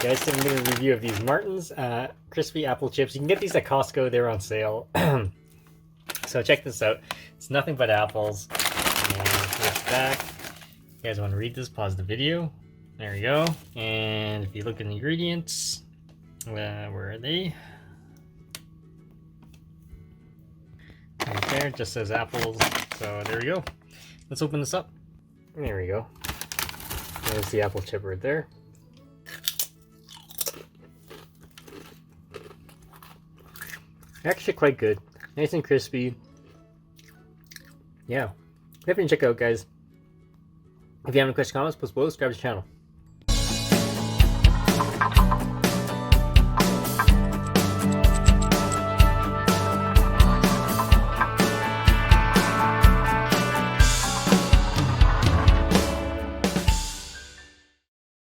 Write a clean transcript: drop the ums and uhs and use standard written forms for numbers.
guys, so I'm doing a review of these Martin's crispy apple chips. You can get these at Costco, they're on sale. So check this out. It's nothing but apples. And here's the back. If you guys want to read this, pause the video. There we go. And if you look at the ingredients, where are they? Right there, it just says apples. So there we go. Let's open this up. There we go. There's the apple chip right there. Actually quite good. Nice and crispy. Yeah. Definitely check it out, guys. If you have any questions or comments, post below, subscribe to the channel.